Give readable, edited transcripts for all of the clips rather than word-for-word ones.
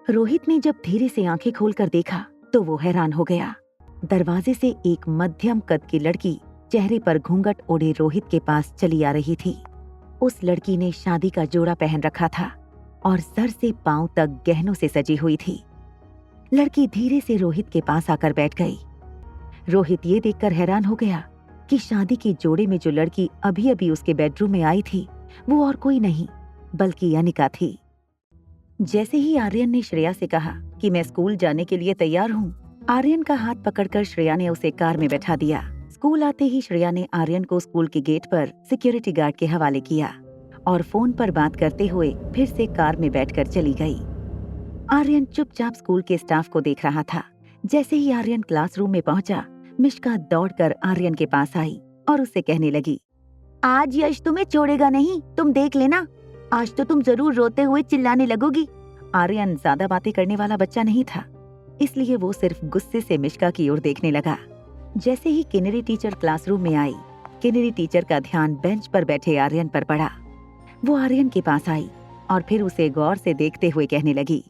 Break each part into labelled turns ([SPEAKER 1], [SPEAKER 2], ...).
[SPEAKER 1] रोहित ने जब धीरे से आंखें खोलकर देखा तो वो हैरान हो गया। दरवाजे से एक मध्यम कद की लड़की चेहरे पर घूंघट ओढ़े रोहित के पास चली आ रही थी। उस लड़की ने शादी का जोड़ा पहन रखा था और सर से पांव तक गहनों से सजी हुई थी। लड़की धीरे से रोहित के पास आकर बैठ गई। रोहित ये देखकर हैरान हो गया कि शादी के जोड़े में जो लड़की अभी अभी उसके बेडरूम में आई थी वो और कोई नहीं बल्कि अनिका थी। जैसे ही आर्यन ने श्रेया से कहा कि मैं स्कूल जाने के लिए तैयार हूँ, आर्यन का हाथ पकड़कर श्रेया ने उसे कार में बैठा दिया। स्कूल आते ही श्रेया ने आर्यन को स्कूल के गेट पर सिक्योरिटी गार्ड के हवाले किया और फोन पर बात करते हुए फिर से कार में बैठकर चली गई। आर्यन चुपचाप स्कूल के स्टाफ को देख रहा था। जैसे ही आर्यन क्लासरूम में पहुंचा, मिष्का दौड़कर आर्यन के पास आई और उससे कहने लगी, आज यश तुम्हें छोड़ेगा नहीं, तुम देख लेना, आज तो तुम जरूर रोते हुए चिल्लाने लगोगी। आर्यन ज्यादा बातें करने वाला बच्चा नहीं था, इसलिए वो सिर्फ गुस्से से मिष्का की ओर देखने लगा। जैसे ही किन्नरी टीचर क्लासरूम में आई, किन्नरी टीचर का ध्यान बेंच पर बैठे आर्यन पर पड़ा। वो आर्यन के पास आई और फिर उसे गौर से देखते हुए कहने लगी,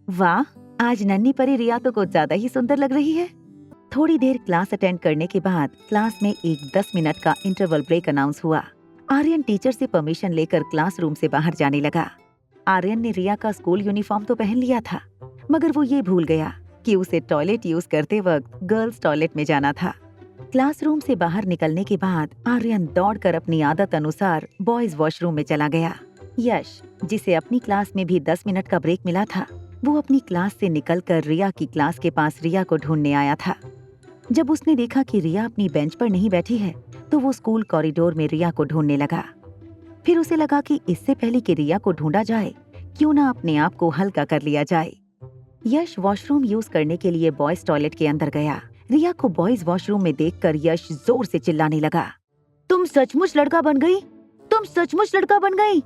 [SPEAKER 1] वाह, आज नन्ही परी रिया तो कुछ ज्यादा ही सुंदर लग रही है। थोड़ी देर क्लास अटेंड करने के बाद क्लास में एक 10 मिनट का इंटरवल ब्रेक अनाउंस हुआ। आर्यन टीचर से परमिशन लेकर क्लासरूम से बाहर जाने लगा। आर्यन ने रिया का स्कूल यूनिफॉर्म तो पहन लिया था, मगर वो ये भूल गया कि उसे टॉयलेट यूज करते वक्त गर्ल्स टॉयलेट में जाना था। क्लासरूम से बाहर निकलने के बाद आर्यन दौड़कर अपनी आदत अनुसार बॉयज वॉशरूम में चला गया। यश, जिसे अपनी क्लास में भी 10 मिनट का ब्रेक मिला था, वो अपनी क्लास से निकलकर रिया की क्लास के पास रिया को ढूंढने आया था। जब उसने देखा कि रिया अपनी बेंच पर नहीं बैठी है, तो वो स्कूल कॉरिडोर में रिया को ढूंढने लगा। फिर उसे लगा कि इससे पहले कि रिया को ढूंढा जाए, क्यों ना अपने आप को हल्का कर लिया जाए। यश वॉशरूम यूज करने के लिए बॉयज टॉयलेट के अंदर गया। रिया को बॉयज वॉशरूम में देखकर यश जोर से चिल्लाने लगा, तुम सचमुच लड़का बन गई, तुम सचमुच लड़का बन गई।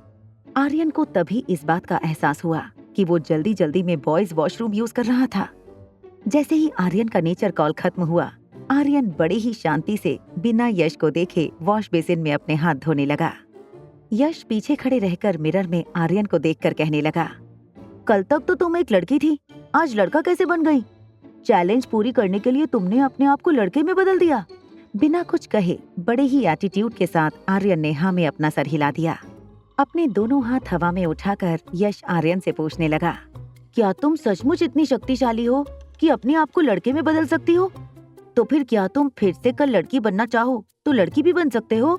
[SPEAKER 1] आर्यन को तभी इस बात का एहसास हुआ कि वो जल्दी जल्दी में बॉयज वॉशरूम यूज कर रहा था। जैसे ही आर्यन का नेचर कॉल खत्म हुआ, आर्यन बड़े ही शांति से बिना यश को देखे वॉश बेसिन में अपने हाथ धोने लगा। यश पीछे खड़े रहकर मिरर में आर्यन को देखकर कहने लगा, कल तक तो तुम एक लड़की थी, आज लड़का कैसे बन गई? चैलेंज पूरी करने के लिए तुमने अपने आप को लड़के में बदल दिया। बिना कुछ कहे बड़े ही एटीट्यूड के साथ आर्यन ने हाँ में अपना सर हिला दिया। अपने दोनों हाथ हवा में उठाकर यश आर्यन से पूछने लगा, क्या तुम सचमुच इतनी शक्तिशाली हो कि अपने आप को लड़के में बदल सकती हो? तो फिर क्या तुम फिर से कल लड़की बनना चाहो तो लड़की भी बन सकते हो?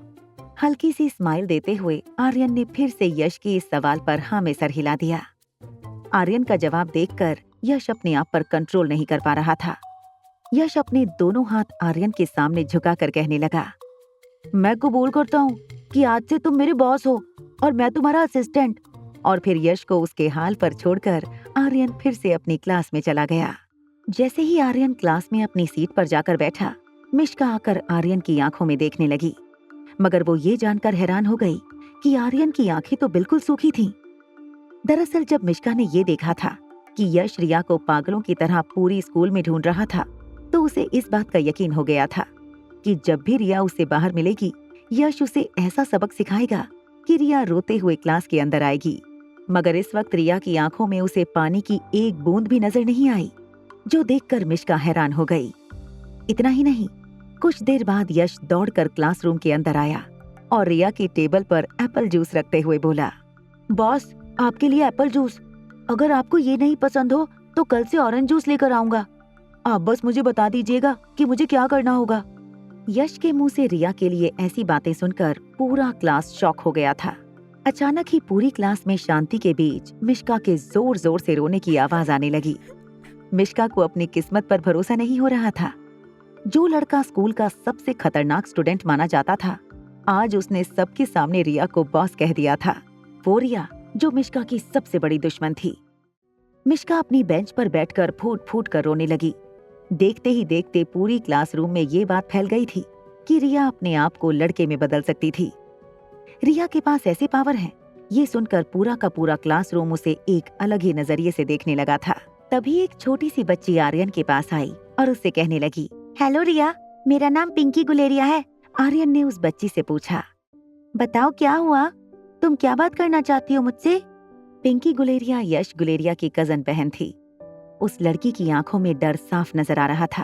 [SPEAKER 1] हल्की सी स्माइल देते हुए आर्यन ने फिर से यश के इस सवाल पर हाँ में सर हिला दिया। आर्यन का जवाब देखकर यश अपने आप पर कंट्रोल नहीं कर पा रहा था। यश अपने दोनों हाथ आर्यन के सामने झुकाकर कहने लगा, मैं कबूल करता हूँ कि आज से तुम मेरे बॉस हो और मैं तुम्हारा असिस्टेंट। और फिर यश को उसके हाल पर छोड़कर आर्यन फिर से अपनी क्लास में चला गया। जैसे ही आर्यन क्लास में अपनी सीट पर जाकर बैठा, मिष्का आकर आर्यन की आंखों में देखने लगी, मगर वो ये जानकर हैरान हो गई कि आर्यन की आंखें तो बिल्कुल सूखी थीं। दरअसल जब मिष्का ने ये देखा था कि यश रिया को पागलों की तरह पूरी स्कूल में ढूंढ रहा था, तो उसे इस बात का यकीन हो गया था कि जब भी रिया उसे बाहर मिलेगी, यश उसे ऐसा सबक सिखाएगा कि रिया रोते हुए क्लास के अंदर आएगी। मगर इस वक्त रिया की आंखों में उसे पानी की एक बूंद भी नजर नहीं आई, जो देखकर मिष्का हैरान हो गई। इतना ही नहीं, कुछ देर बाद यश दौड़कर क्लासरूम के अंदर आया और रिया की टेबल पर एप्पल जूस रखते हुए बोला, बॉस, आपके लिए एप्पल जूस। अगर आपको ये नहीं पसंद हो तो कल से ऑरेंज जूस लेकर आऊंगा। आप बस मुझे बता दीजिएगा कि मुझे क्या करना होगा। यश के मुंह से रिया के लिए ऐसी बातें सुनकर पूरा क्लास शॉक हो गया था। अचानक ही पूरी क्लास में शांति के बीच मिष्का के जोर जोर से रोने की आवाज आने लगी। मिष्का को अपनी किस्मत पर भरोसा नहीं हो रहा था। जो लड़का स्कूल का सबसे खतरनाक स्टूडेंट माना जाता था, आज उसने सबके सामने रिया को बॉस कह दिया था। वो रिया जो मिष्का की सबसे बड़ी दुश्मन थी। मिष्का अपनी बेंच पर बैठकर फूट फूट कर रोने लगी। देखते ही देखते पूरी क्लासरूम में ये बात फैल गई थी कि रिया अपने आप को लड़के में बदल सकती थी। रिया के पास ऐसे पावर है, ये सुनकर पूरा का पूरा क्लासरूम उसे एक अलग ही नजरिए से देखने लगा था। तभी एक छोटी सी बच्ची आर्यन के पास आई और उससे कहने लगी, हेलो रिया, मेरा नाम पिंकी गुलेरिया है। आर्यन ने उस बच्ची से पूछा, बताओ क्या हुआ, तुम क्या बात करना चाहती हो मुझसे? पिंकी गुलेरिया यश गुलेरिया की कजन बहन थी। उस लड़की की आंखों में डर साफ नजर आ रहा था,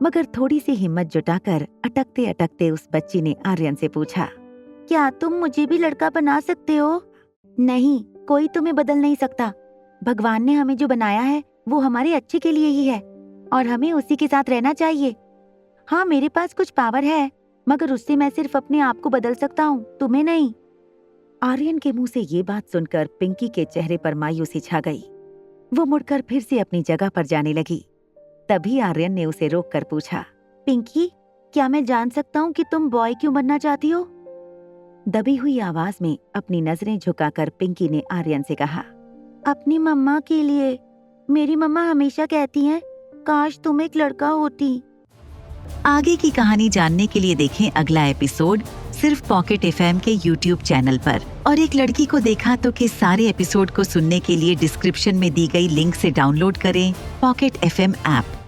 [SPEAKER 1] मगर थोड़ी सी हिम्मत जुटाकर अटकते अटकते उस बच्ची ने आर्यन से पूछा, क्या तुम मुझे भी लड़का बना सकते हो? नहीं, कोई तुम्हें बदल नहीं सकता। भगवान ने हमें जो बनाया है वो हमारे अच्छे के लिए ही है और हमें उसी के साथ रहना चाहिए। हाँ, मेरे पास कुछ पावर है, मगर उससे मैं सिर्फ अपने आप को बदल सकता हूँ, तुम्हें नहीं। आर्यन के मुंह से ये बात सुनकर पिंकी के चेहरे पर मायूसी छा गई। वो मुड़कर फिर से अपनी जगह पर जाने लगी। तभी आर्यन ने उसे रोककर पूछा, पिंकी, क्या मैं जान सकता हूँ कि तुम बॉय क्यों बनना चाहती हो? दबी हुई आवाज में अपनी नजरें झुकाकर पिंकी ने आर्यन से कहा, अपनी मम्मा के लिए। मेरी मम्मा हमेशा कहती हैं, काश तुम एक लड़का होती। आगे की कहानी जानने के लिए देखें अगला एपिसोड सिर्फ पॉकेट एफएम के YouTube चैनल पर। और एक लड़की को देखा तो के सारे एपिसोड को सुनने के लिए डिस्क्रिप्शन में दी गई लिंक से डाउनलोड करें पॉकेट एफएम ऐप।